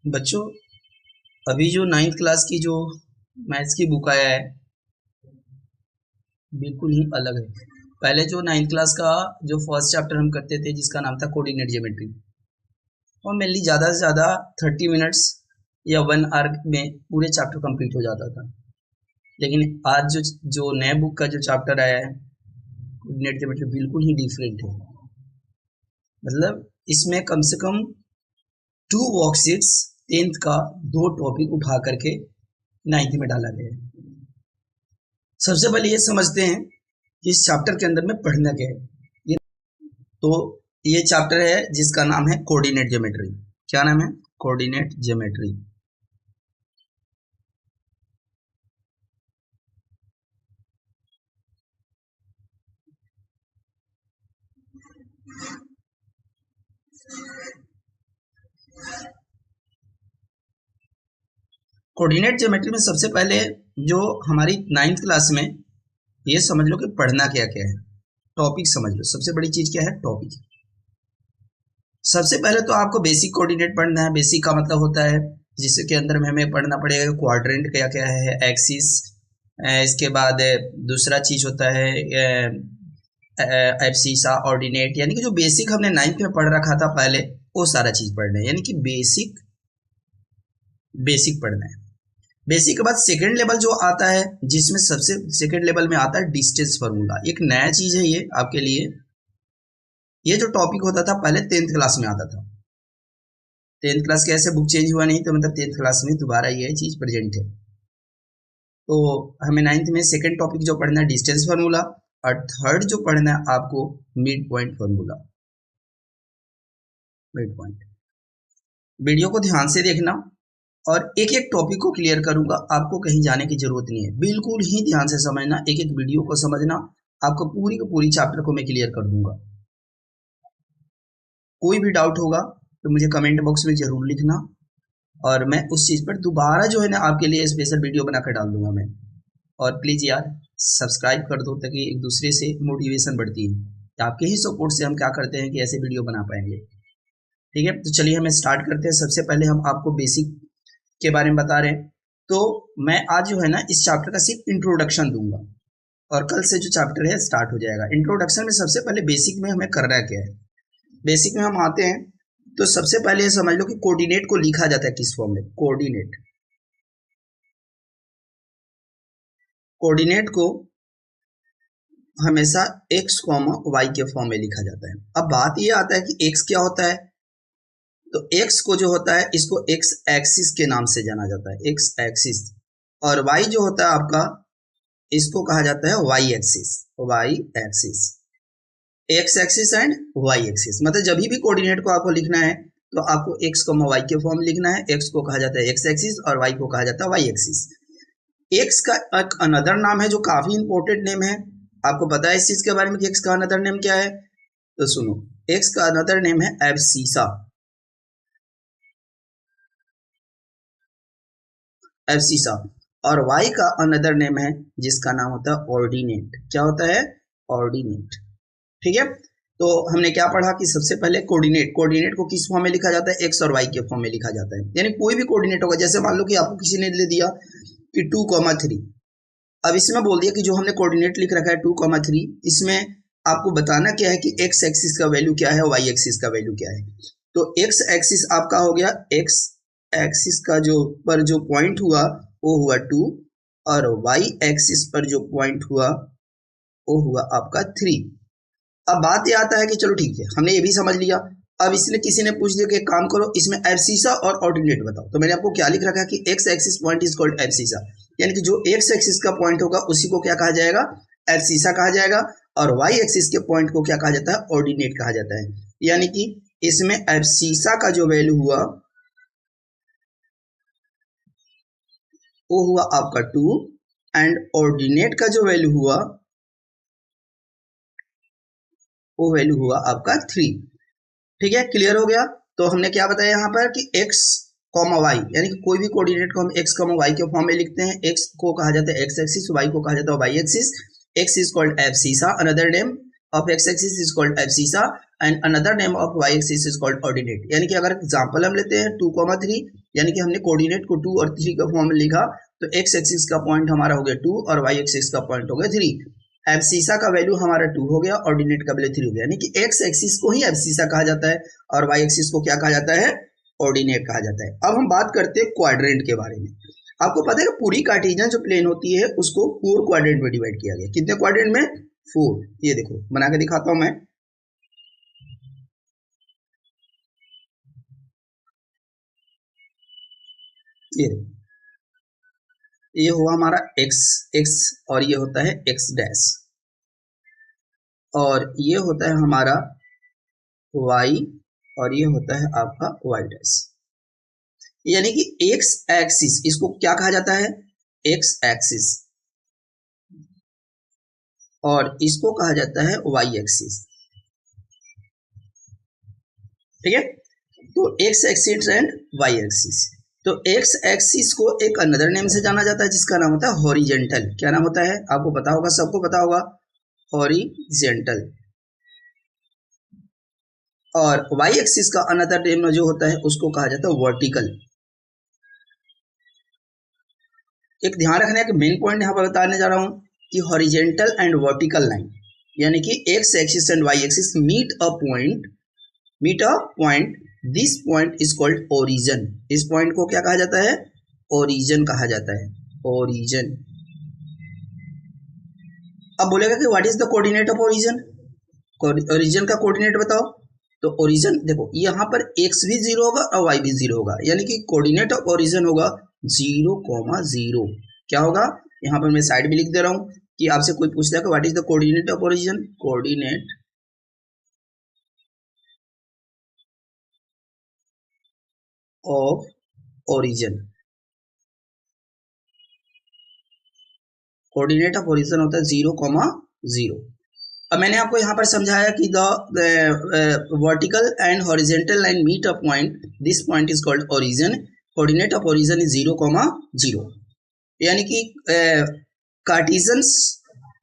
बच्चों, अभी जो 9th क्लास की जो मैथ्स की बुक आया है बिल्कुल ही अलग है। पहले जो 9th क्लास का जो फर्स्ट चैप्टर हम करते थे जिसका नाम था कोऑर्डिनेट ज्योमेट्री, और मेनली ज़्यादा से ज़्यादा 30 मिनट्स या 1 आवर में पूरे चैप्टर कंप्लीट हो जाता था। लेकिन आज जो जो नए बुक का जो चैप्टर आया है कोऑर्डिनेट ज्योमेट्री बिल्कुल ही डिफरेंट है। मतलब इसमें कम से कम 2 वर्कशीट्स 10th का 2 टॉपिक उठा करके 9th में डाला गया है। सबसे पहले ये समझते हैं कि इस चैप्टर के अंदर में पढ़ना क्या है। ये तो ये चैप्टर है जिसका नाम है कोऑर्डिनेट ज्योमेट्री। क्या नाम है? Coordinate geometry. कोऑर्डिनेट ज्योमेट्री में सबसे पहले जो हमारी 9th क्लास में ये समझ लो कि पढ़ना क्या क्या है। टॉपिक समझ लो, सबसे बड़ी चीज क्या है? टॉपिक। सबसे पहले तो आपको बेसिक कोऑर्डिनेट पढ़ना है। बेसिक का मतलब होता है जिसके अंदर में हमें पढ़ना पड़ेगा क्वाड्रेंट क्या क्या है, एक्सिस, इसके बाद दूसरा चीज होता है एब्सिसा, ऑर्डिनेट, यानी कि जो बेसिक हमने 9th में पढ़ रखा था पहले वो सारा चीज पढ़ना है। यानी कि बेसिक बेसिक पढ़ना है। बेसिक के बाद सेकंड लेवल जो आता है जिसमें सबसे सेकंड लेवल में आता है डिस्टेंस फार्मूला। एक नया चीज है ये आपके लिए। ये जो टॉपिक होता था पहले 10th क्लास में आता था। 10th क्लास के ऐसे बुक चेंज हुआ नहीं तो मतलब 10th क्लास में दोबारा ये चीज प्रेजेंट है। तो हमें 9th में सेकंड टॉपिक जो पढ़ना है डिस्टेंस फार्मूला, और थर्ड जो पढ़ना है आपको mid point formula. Mid point. Video को ध्यान से देखना और एक एक टॉपिक को क्लियर करूंगा। आपको कहीं जाने की जरूरत नहीं है, बिल्कुल ही ध्यान से समझना, एक एक वीडियो को समझना। आपको पूरी की पूरी चैप्टर को मैं क्लियर कर दूंगा। कोई भी डाउट होगा तो मुझे कमेंट बॉक्स में जरूर लिखना, और मैं उस चीज पर दोबारा जो है ना आपके लिए स्पेशल वीडियो बनाकर डाल दूंगा मैं। और प्लीज यार सब्सक्राइब कर दो ताकि एक दूसरे से मोटिवेशन बढ़ती है। आपके ही सपोर्ट से हम क्या करते हैं कि ऐसे वीडियो बना पाएंगे। ठीक है, तो चलिए हम स्टार्ट करते हैं। सबसे पहले हम आपको बेसिक के बारे में बता रहे हैं। तो मैं आज जो है ना इस चैप्टर का सिर्फ इंट्रोडक्शन दूंगा, और कल से जो चैप्टर है स्टार्ट हो जाएगा। इंट्रोडक्शन में सबसे पहले बेसिक में हमें करना क्या है। बेसिक में हम आते हैं तो सबसे पहले समझ लो कि कोऑर्डिनेट को लिखा जाता है किस फॉर्म में। कोऑर्डिनेट कोऑर्डिनेट को हमेशा x, y के फॉर्म में लिखा जाता है। अब बात यह आता है कि x क्या होता है। तो x को जो होता है इसको x एक्सिस के नाम से जाना जाता है, x एक्सिस। और y जो होता है आपका इसको कहा जाता है y axis. y axis, x axis and y axis. मतलब जब भी कोऑर्डिनेट को आपको लिखना है तो आपको x, y के फॉर्म लिखना है। x को कहा जाता है x एक्सिस और y को कहा जाता है y एक्सिस। x का एक अनदर नाम है जो काफी इंपॉर्टेंट नेम है। आपको पता है इस चीज के बारे में कि x का अनदर नेम क्या है? तो सुनो, x का अनदर नेम है एब्सिसा। एब्सिसा। और y का अनदर नेम है जिसका नाम होता है ऑर्डिनेट। क्या होता है? ऑर्डिनेट। ठीक है, तो हमने क्या पढ़ा कि सबसे पहले कोऑर्डिनेट को किस फॉर्म में लिखा जाता है? x और y के फॉर्म में लिखा जाता है। यानी कोई भी कोऑर्डिनेट होगा, जैसे मान लो कि आपको किसी ने दे दिया कि 2,3। अब इसमें बोल दिया कि जो हमने कोऑर्डिनेट लिख रखा है 2,3, इसमें आपको बताना क्या है कि x एक्सिस का वैल्यू क्या है, y एक्सिस का वैल्यू क्या है। तो x एक्सिस आपका हो गया, x एक्सिस का जो पॉइंट हुआ वो हुआ 2, और y एक्सिस पर जो पॉइंट हुआ वो हुआ आपका 3। अब बात ये आता है कि चलो ठीक है, हमने ये भी समझ लिया। अब इसने किसी ने पूछ दिया कि एक काम करो इसमें एब्सिसा और ऑर्डिनेट बताओ। तो मैंने आपको क्या लिख रखा है कि X axis point is called abscissa. यानी कि जो एक्स एक्सिस का पॉइंट होगा उसी को क्या कहा जाएगा? एब्सिसा कहा जाएगा। और वाई एक्सिस के पॉइंट को क्या कहा जाता है? ऑर्डिनेट कहा जाता है। यानी कि इसमें एब्सिसा का जो वैल्यू हुआ वो हुआ आपका 2, एंड ऑर्डिनेट का जो वैल्यू हुआ वो वैल्यू हुआ आपका 3। ठीक है, क्लियर हो गया। तो हमने क्या बताया यहाँ पर कि x, y, यानी कि कोई भी कोऑर्डिनेट को हम x, y के फॉर्म में लिखते हैं। x को कहा जाता है x एक्सिस, y को कहा जाता है y axis. x is called abscissa another name, of X axis is called abscissa and another name of Y axis is called ordinate. यानी कि अगर एग्जांपल हम लेते हैं 2,3, यानी कि हमने कोऑर्डिनेट को 2 और 3 का फॉर्म में लिखा, तो एक्स एक्सिस का पॉइंट हमारा हो गया 2 और वाई एक्सिस का पॉइंट हो गया 3। एब्सिसा का वैल्यू हमारा 2 हो गया, ऑर्डिनेट का वैल्यू 3 हो गया, यानी कि एक्स एक्सिस को ही एब्सिसा कहा जाता है और वाई एक्सिस को क्या कहा जाता है, ऑर्डिनेट कहा जाता है। अब हम बात करते हैं क्वाड्रेंट के बारे में। आपको पता है कि पूरी कार्टेशियन जो प्लेन होती है उसको 4 क्वाड्रेंट में डिवाइड किया गया। कितने क्वाड्रेंट में? 4। ये देखो बना के दिखाता हूं मैं। ये देखो, ये हुआ हमारा एक्स एक्स और ये होता है एक्स डैश और ये होता है हमारा वाई और ये होता है आपका वाई डैश। यानी कि एक्स एक्सिस इसको क्या कहा जाता है, एक्स एक्सिस, और इसको कहा जाता है वाई एक्सिस। ठीक है, तो X axis and Y axis. तो एक्स एक्सिस को एक अनदर नेम से जाना जाता है जिसका नाम होता है हॉरिजेंटल। क्या नाम होता है आपको पता होगा, सबको पता होगा, हॉरिजेंटल। और वाई एक्सिस का अनदर नेम जो होता है उसको कहा जाता है वर्टिकल। एक ध्यान रखने का मेन पॉइंट यहाँ पर बताने जा रहा हूं कि हॉरिजेंटल एंड वर्टिकल लाइन, यानी कि X axis and Y axis meet a point, this point is called origin. इस पॉइंट को क्या कहा जाता है, ओरिजिन कहा जाता है, ओरिजिन। अब बोलेगा कि what is the coordinate of origin, origin का कोऑर्डिनेट बताओ। तो ओरिजिन देखो यहाँ पर x भी 0 होगा और y भी 0 होगा, यानी कि कोऑर्डिनेट ऑफ ओरिजिन होगा 0,0। क्या होगा, यहाँ पर मैं साइड भी लिख दे रहा हूं कि आपसे कोई पूछता है कि what is the coordinate of origin, coordinate of origin, coordinate of origin होता है 0,0। अब मैंने आपको यहाँ पर समझाया कि the vertical and horizontal line meet a point, this point is called origin, coordinate of origin is 0,0। यानी कि Cartesian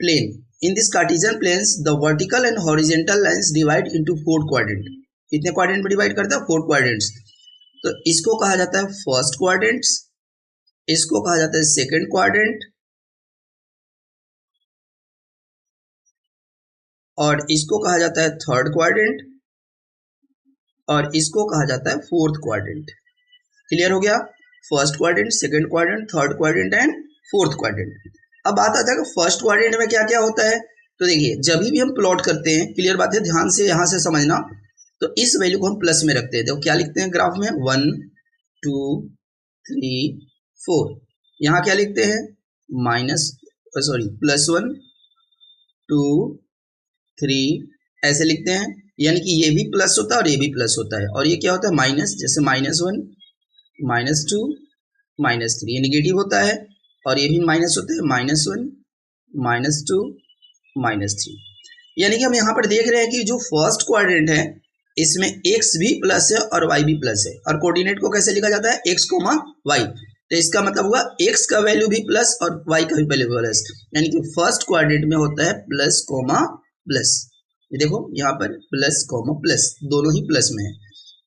plane, in this Cartesian planes the vertical and horizontal lines divide into 4 quadrant. कितने quadrant में divide करता है, 4 quadrants. तो इसको कहा जाता है फर्स्ट क्वाड्रेंट, इसको कहा जाता है सेकंड क्वाड्रेंट, और इसको कहा जाता है थर्ड क्वाड्रेंट, और इसको कहा जाता है फोर्थ क्वाड्रेंट। क्लियर हो गया, first quadrant, second quadrant, third quadrant and fourth quadrant. अब बात आता है कि फर्स्ट क्वाड्रेंट में क्या क्या होता है। तो देखिए जब भी हम प्लॉट करते हैं, क्लियर बात है, ध्यान से यहां से समझना, तो इस वैल्यू को हम प्लस में रखते हैं। देखो क्या लिखते हैं ग्राफ में, 1 2 3 4। यहाँ क्या लिखते हैं, +1 2 3 ऐसे लिखते हैं, यानी कि ये भी प्लस होता है और ये भी प्लस होता है, और ये क्या होता है माइनस, जैसे -1 -2 -3, ये निगेटिव होता है, और ये भी माइनस होता है, -1 -2 -3। यानी कि हम यहाँ पर देख रहे हैं कि जो फर्स्ट क्वाड्रेंट है इसमें x भी प्लस है और y भी प्लस है, और कोऑर्डिनेट को कैसे लिखा जाता है, x, y। तो इसका मतलब हुआ x का वैल्यू भी प्लस और y का भी वैल्यू प्लस, यानी कि फर्स्ट क्वाड्रेंट में होता है प्लस प्लस। ये देखो यहाँ पर प्लस प्लस दोनों ही प्लस में है।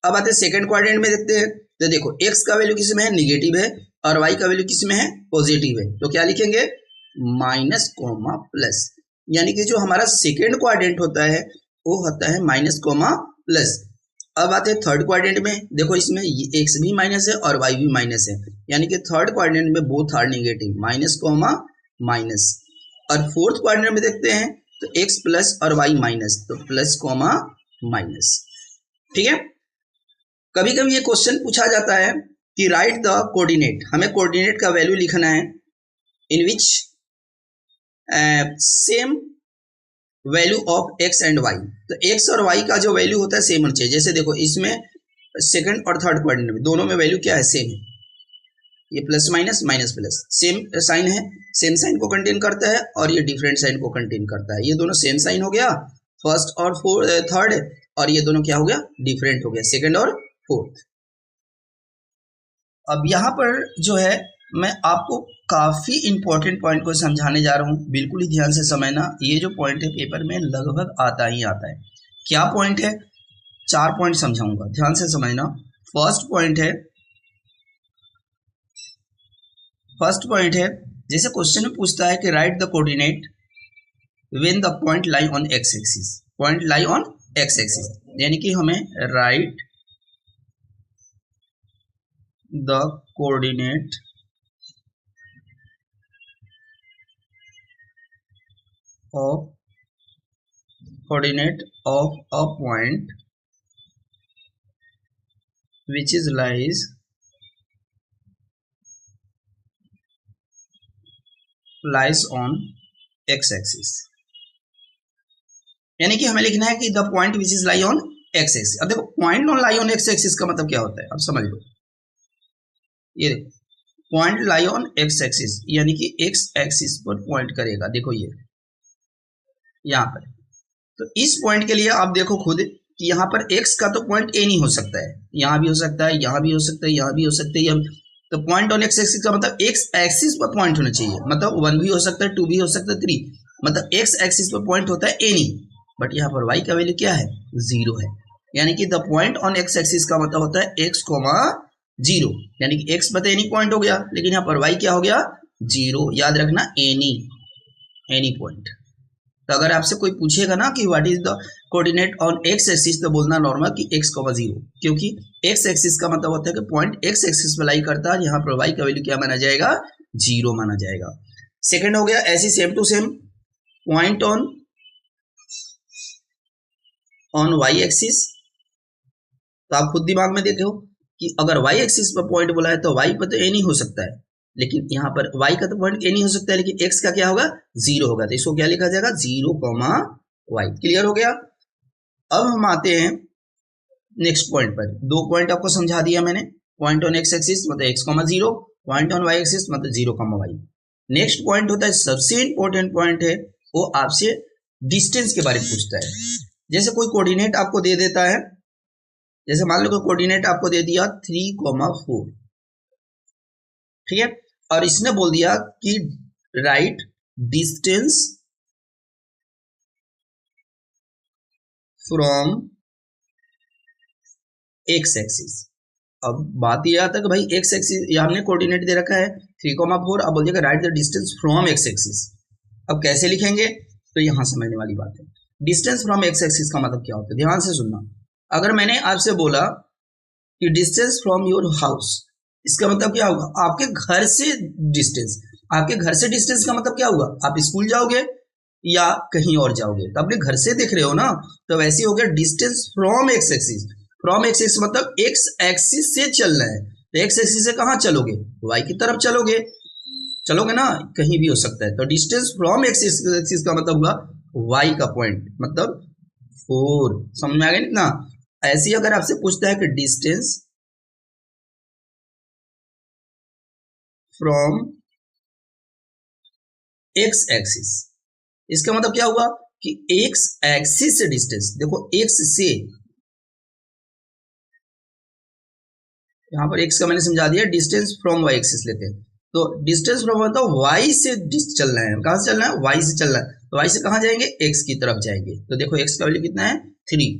अब आते हैं सेकंड क्वाड्रेंट में, देखते हैं। तो देखो x का वैल्यू किस में है, निगेटिव है, और y का वैल्यू किस में है, पॉजिटिव है। तो क्या लिखेंगे, माइनस प्लस, यानी कि जो हमारा सेकंड क्वाड्रेंट होता है वो होता है माइनस प्लस। अब आते हैं थर्ड क्वाड्रेंट में, देखो इसमें x भी माइनस है और y भी माइनस है, यानी कि थर्ड क्वाड्रेंट में बोथ आर नेगेटिव, माइनस। और फोर्थ क्वाड्रेंट में देखते हैं तो x प्लस और y माइनस, तो प्लस माइनस। ठीक है, कभी कभी ये क्वेश्चन पूछा जाता है कि राइट द कोऑर्डिनेट, हमें कोऑर्डिनेट का वैल्यू लिखना है in which same value of x and y। तो x और y का जो वैल्यू होता है सेम होना चाहिए। जैसे देखो इसमें सेकंड और थर्ड क्वाड्रेंट में दोनों में वैल्यू क्या है, सेम है, ये plus minus minus plus same sign है, सेम साइन को कंटेन करता है, और ये डिफरेंट साइन को कंटेन करता है। ये दोनों सेम साइन हो गया फर्स्ट और थर्ड, और ये दोनों क्या हो गया, डिफरेंट हो गया सेकंड और फोर्थ। अब यहाँ पर जो है मैं आपको काफी इंपॉर्टेंट पॉइंट को समझाने जा रहा हूँ, बिल्कुल ही ध्यान से समझना। ये जो पॉइंट है पेपर में लगभग आता ही आता है। क्या पॉइंट है? 4 पॉइंट समझाऊंगा, ध्यान से समझना। फर्स्ट पॉइंट है जैसे क्वेश्चन में पूछता है कि write the coordinate when the point lie on x axis. Point lie on x axis यानी कि हमें right the coordinate of a point which is lies on x axis। यानी कि हमें लिखना है कि the point which is lie on x axis. अब देखो point on lie on x axis का मतलब क्या होता है, अब समझ लो। ये देखो point lie on x axis यानी कि एक्स एक्सिस पर पॉइंट करेगा। देखो ये यहाँ पर, तो इस पॉइंट के लिए आप देखो खुद कि यहाँ पर x का तो पॉइंट ए नहीं हो सकता है, यहाँ भी हो सकता है, यहाँ भी हो सकता है, यहाँ भी हो सकता है। तो पॉइंट ऑन एक्स एक्सिस का मतलब एक्स एक्सिस पर पॉइंट होना चाहिए, मतलब 1 भी हो सकता है, 2 भी हो सकता है, 3, मतलब एक्स एक्सिस पर पॉइंट होता है ए नहीं। बट यहाँ पर y का वैल्यू क्या है? 0 है। यानी कि the point on x axis का मतलब होता है x, 0, यानी कि x बता एनी पॉइंट हो गया, लेकिन यहाँ पर y क्या हो गया? 0। याद रखना एनी पॉइंट। तो अगर आपसे कोई पूछेगा ना कि what is the coordinate on x axis, तो बोलना नॉर्मल कि x, 0, क्योंकि एक्स एक्सिस का मतलब होता है कि पॉइंट एक्स एक्सिस पर लाई करता है। यहाँ पर y का वैल्यू क्या माना जाएगा? 0 माना जाएगा। सेकंड हो गया ऐसी same to same point on y axis. तो आप खुद दिमाग में देखो कि अगर y एक्सिस पर पॉइंट बोला है तो y पर तो ए नहीं हो सकता है, लेकिन यहाँ पर y का तो पॉइंट ए नहीं हो सकता है, लेकिन x का क्या होगा? 0 होगा। तो इसको क्या लिखा जाएगा? 0, y। क्लियर हो गया। अब हम आते हैं नेक्स्ट पॉइंट पर। 2 पॉइंट आपको समझा दिया मैंने। पॉइंट ऑन एक्स एक्सिस मतलब x, 0, point on y axis मतलब 0, y। नेक्स्ट पॉइंट होता है सबसे इंपॉर्टेंट पॉइंट है, वो आपसे डिस्टेंस के बारे में पूछता है। जैसे कोई कोऑर्डिनेट आपको दे देता है, जैसे मान लो कोई कोऑर्डिनेट आपको दे दिया 3, 4, ठीक है, और इसने बोल दिया कि right distance from x axis. अब बात यह आता है कि भाई एक्स एक्सिस, ये हमने कोऑर्डिनेट दे रखा है 3, 4, अब बोल दिया right the distance from x axis. अब कैसे लिखेंगे? तो यहां समझने वाली बात है। डिस्टेंस फ्रॉम एक्स एक्सिस का मतलब क्या होता है, ध्यान से सुनना। अगर मैंने आपसे बोला कि डिस्टेंस फ्रॉम योर हाउस, इसका मतलब क्या होगा? आपके घर से डिस्टेंस। आपके घर से डिस्टेंस का मतलब क्या होगा? आप स्कूल जाओगे या कहीं और जाओगे तो अपने घर से देख रहे हो ना, तो वैसे हो गया distance from x axis. From x axis मतलब एक्स एक्सिस से चलना है, तो एक्स एक्सिस से कहाँ चलोगे? वाई की तरफ चलोगे ना, कहीं भी हो सकता है। तो डिस्टेंस फ्रॉम एक्स एक्सिस का मतलब हुआ वाई का पॉइंट, मतलब 4। समझ में आ गया ना? ऐसे ही अगर आपसे पूछता है कि डिस्टेंस फ्रॉम एक्स एक्सिस, इसका मतलब क्या हुआ कि एक्स एक्सिस से डिस्टेंस। देखो एक्स से, यहां पर एक्स का मैंने समझा दिया, डिस्टेंस फ्रॉम वाई एक्सिस लेते हैं। तो डिस्टेंस फ्रॉम मतलब वाई से चलना है। कहां से चलना है? वाई से चलना है। तो वाई से कहां जाएंगे? एक्स की तरफ जाएंगे। तो देखो एक्स का वैल्यू कितना है? 3।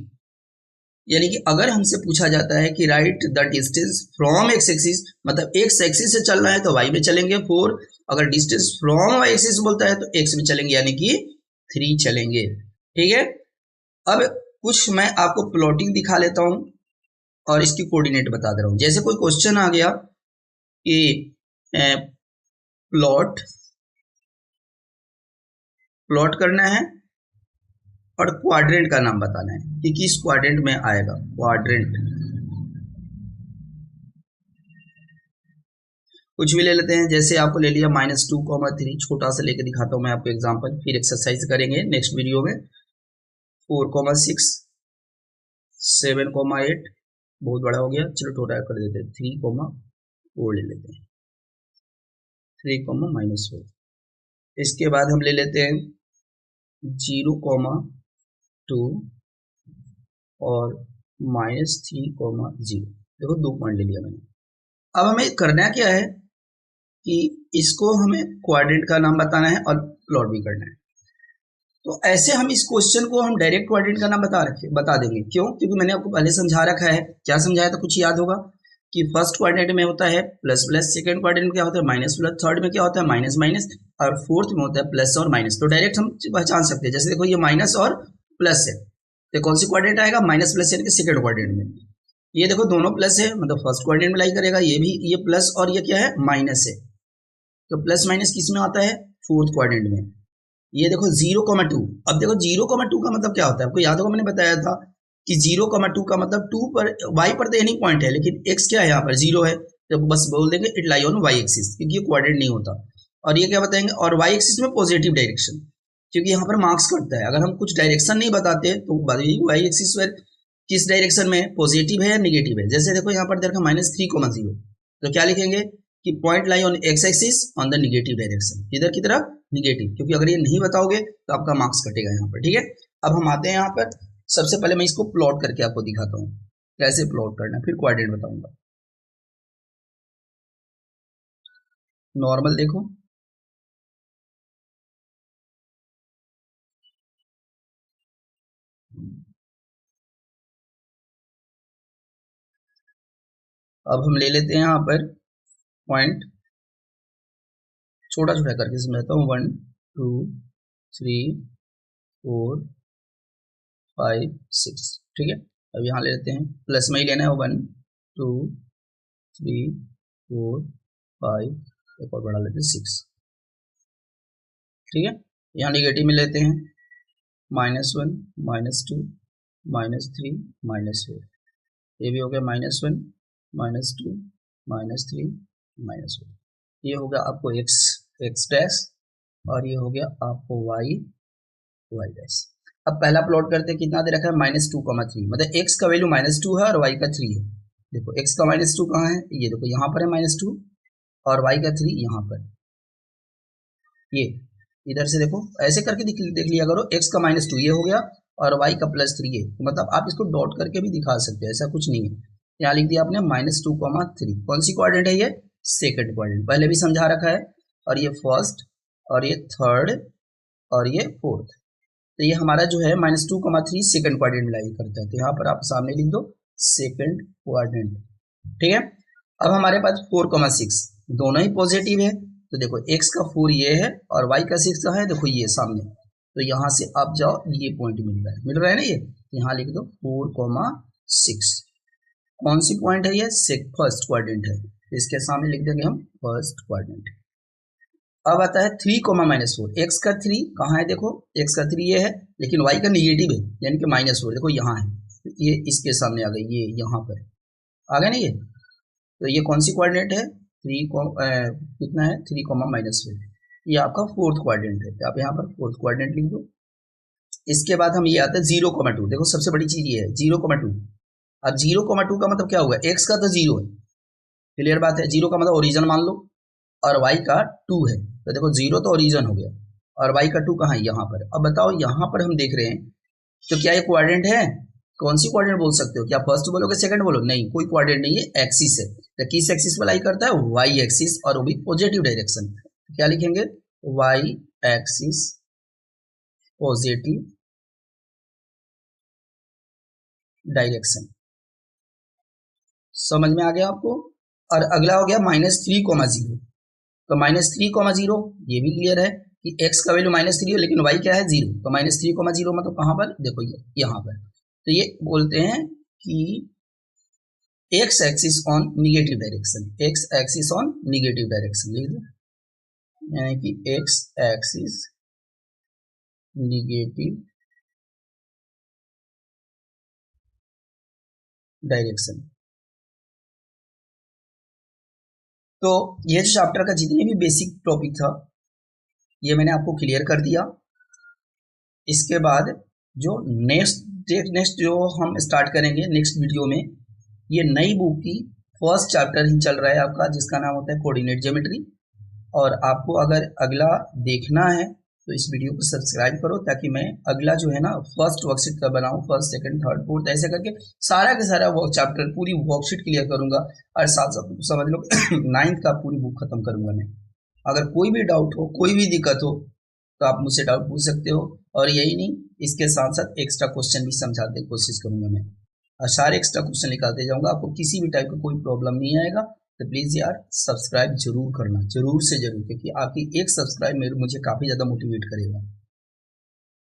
यानी कि अगर हमसे पूछा जाता है कि write the distance from x axis, मतलब एक्स एक्सिस से चलना है तो वाई में चलेंगे 4। अगर डिस्टेंस फ्रॉम वाई एक्सिस बोलता है तो एक्स में चलेंगे, यानी कि 3 चलेंगे। ठीक है। अब कुछ मैं आपको प्लॉटिंग दिखा लेता हूं और इसकी कोऑर्डिनेट बता दे रहा हूं। जैसे कोई क्वेश्चन आ गया कि प्लॉट करना है और क्वाड्रेंट का नाम बताना है कि किस क्वाड्रेंट में आएगा। क्वाड्रेंट कुछ भी ले लेते हैं, जैसे आपको ले लिया -2, 3, छोटा सा लेके दिखाता हूं मैं आपको एग्जांपल, फिर एक्सरसाइज करेंगे नेक्स्ट वीडियो में। 4, 6, 7, 8, बहुत बड़ा हो गया, चलो छोटा कर देते हैं। 3, 4 ले लेते हैं। 3, -4। इसके बाद हम ले लेते हैं 0, 2 और -3, 0। देखो 2 पॉइंट ले लिया मैंने। अब हमें करना क्या है कि इसको हमें कोऑर्डिनेट का नाम बताना है और प्लॉट भी करना है। तो ऐसे हम इस क्वेश्चन को हम डायरेक्ट कोऑर्डिनेट का नाम बता देंगे। क्यों? क्योंकि मैंने आपको पहले समझा रखा है। क्या समझाया था? कुछ याद होगा कि फर्स्ट कोऑर्डिनेट में होता है प्लस प्लस, सेकंड कोऑर्डिनेट में क्या होता है माइनस प्लस, थर्ड में क्या होता है माइनस माइनस, और फोर्थ में होता है प्लस और माइनस। तो डायरेक्ट हम पहचान सकते हैं। जैसे देखो ये माइनस और प्लस है, तो कौन सी कोऑर्डिनेट आएगा? माइनस प्लस यानी कि सेकंड कोऑर्डिनेट में। ये देखो दोनों प्लस है, मतलब फर्स्ट कोऑर्डिनेट में लाई करेगा। ये भी, ये प्लस और ये क्या है? माइनस है। तो प्लस माइनस किस में आता है? फोर्थ क्वाड्रेंट में। ये देखो 0,2। अब देखो 0,2 का मतलब क्या होता है? आपको याद होगा मैंने बताया था कि 0,2 का मतलब 2 पर, y पर तो एनी पॉइंट है, लेकिन x क्या है? यहाँ पर 0 है, तो बस बोल देंगे it lie on y axis, क्योंकि ये क्वाड्रेंट नहीं होता। और ये क्या बताएंगे? और y एक्सिस में पॉजिटिव डायरेक्शन, क्योंकि यहाँ पर मार्क्स कटता है। अगर हम कुछ डायरेक्शन नहीं बताते तो y एक्सिस पर किस डायरेक्शन में, पॉजिटिव है या निगेटिव है। जैसे देखो यहाँ पर देखो -3,0, तो क्या लिखेंगे कि point lie on x axis on the negative direction, इधर की तरफ निगेटिव, क्योंकि अगर ये नहीं बताओगे तो आपका मार्क्स कटेगा यहाँ पर। ठीक है, अब हम आते हैं यहाँ पर। सबसे पहले मैं इसको प्लॉट करके आपको दिखाता हूँ कैसे प्लॉट करना है, फिर कोऑर्डिनेट बताऊंगा। नॉर्मल देखो, अब हम ले लेते हैं यहाँ पर पॉइंट, छोटा छोटा करके समझाता हूँ। 1 2 3 4 5 6। ठीक है, अब यहाँ ले लेते हैं, प्लस में ही लेना है। 1 2 3 4 5, एक और बढ़ा लेते हैं 6। ठीक है, यहाँ निगेटिव में लेते हैं -1 -2 -3 -4। ये भी हो गया -1 -2 -3 -4। ये हो गया आपको x डैश, और ये हो गया आपको y डैश। अब पहला प्लॉट करते हैं, कितना दे रखा है? -2,3, मतलब x का वैल्यू -2 है और y का 3 है। देखो x का -2 कहाँ है? ये देखो यहाँ पर है -2, और y का 3 यहाँ पर। ये इधर से देखो, ऐसे करके देख लिया करो। x का -2 ये हो गया, और y का +3 है। तो मतलब आप इसको डॉट करके भी दिखा सकते हो, ऐसा कुछ नहीं है। यहाँ लिख दिया आपने -2,3। कौन सी क्वाड्रेंट है ये? सेकंड क्वाड्रेंट, पहले भी समझा रखा है। और ये फर्स्ट, और ये थर्ड, और ये फोर्थ। तो ये हमारा जो है -2,3 सेकंड क्वाड्रेंट में लाई करता है। तो यहाँ पर आप सामने लिख दो सेकंड क्वाड्रेंट। ठीक है, अब हमारे पास 4,6 दोनों ही पॉजिटिव है। तो देखो x का 4 ये है, और y का 6 है, देखो ये सामने। तो यहाँ से आप जाओ, ये पॉइंट मिल रहा है ना, ये यहाँ लिख दो 4,6। कौन सी पॉइंट है ये? फर्स्ट क्वाड्रेंट है, तो इसके सामने लिख देंगे हम फर्स्ट क्वाड्रेंट। अब आता है 3,-4। x का 3 कहाँ है? देखो x का 3 ये है, लेकिन y का निगेटिव है, यानी कि -4 देखो यहाँ है। तो ये इसके सामने आ गई, ये यहाँ पर आ गया ना ये। तो ये कौन सी क्वाड्रेंट है? कितना है? 3,-4। ये आपका फोर्थ क्वाड्रेंट है, तो आप यहाँ पर फोर्थ क्वाड्रेंट लिख दो। इसके बाद हम ये आता है 0,2। देखो सबसे बड़ी चीज ये है 0,2। अब 0,2 का मतलब क्या होगा? x का तो 0 है, क्लियर बात है। 0 का मतलब ओरिजिन मान लो, और y का 2 है। तो देखो 0 तो ओरिजिन हो गया, और y का 2 कहाँ है? यहाँ पर। अब बताओ, यहाँ पर हम देख रहे हैं, तो क्या ये क्वाड्रेंट है? कौन सी क्वाड्रेंट बोल सकते हो? क्या फर्स्ट बोलोगे, सेकंड बोलो? नहीं, कोई क्वाड्रेंट नहीं है, एक्सिस है। तो किस एक्सिस पर लाई करता है? वाई एक्सिस, और वो भी पॉजिटिव डायरेक्शन। क्या लिखेंगे? Y axis positive direction. समझ में आ गया आपको? और अगला हो गया -3,0। तो -3,0 ये भी क्लियर है कि x का वैल्यू -3 है, लेकिन y क्या है? 0। तो -3,0 मतलब कहाँ पर? देखो ये यहाँ पर। तो ये बोलते हैं कि x axis on negative direction, x axis on negative direction लिख दो, यानी कि x एक्सिस निगेटिव डायरेक्शन। तो ये चैप्टर का जितने भी बेसिक टॉपिक था, ये मैंने आपको क्लियर कर दिया। इसके बाद जो नेक्स्ट जो हम स्टार्ट करेंगे नेक्स्ट वीडियो में, ये नई बुक की फर्स्ट चैप्टर ही चल रहा है आपका, जिसका नाम होता है कोऑर्डिनेट ज्योमेट्री। और आपको अगर अगला देखना है तो इस वीडियो को सब्सक्राइब करो ताकि मैं अगला जो है ना फर्स्ट वर्कशीट का बनाऊँ, फर्स्ट सेकंड थर्ड फोर्थ ऐसे करके सारा के सारा वर्क चैप्टर पूरी वर्कशीट क्लियर करूंगा और साथ साथ समझ लो 9th का पूरी बुक खत्म करूंगा मैं। अगर कोई भी डाउट हो, कोई भी दिक्कत हो तो आप मुझसे डाउट पूछ सकते हो। और यही नहीं, इसके साथ साथ एक्स्ट्रा क्वेश्चन भी समझाने की कोशिश करूंगा मैं और सारे एक्स्ट्रा क्वेश्चन निकालते जाऊंगा। आपको किसी भी टाइप का कोई प्रॉब्लम नहीं आएगा। तो प्लीज़ यार सब्सक्राइब जरूर करना, जरूर से जरूर, क्योंकि आपकी एक सब्सक्राइब मुझे काफ़ी ज़्यादा मोटिवेट करेगा।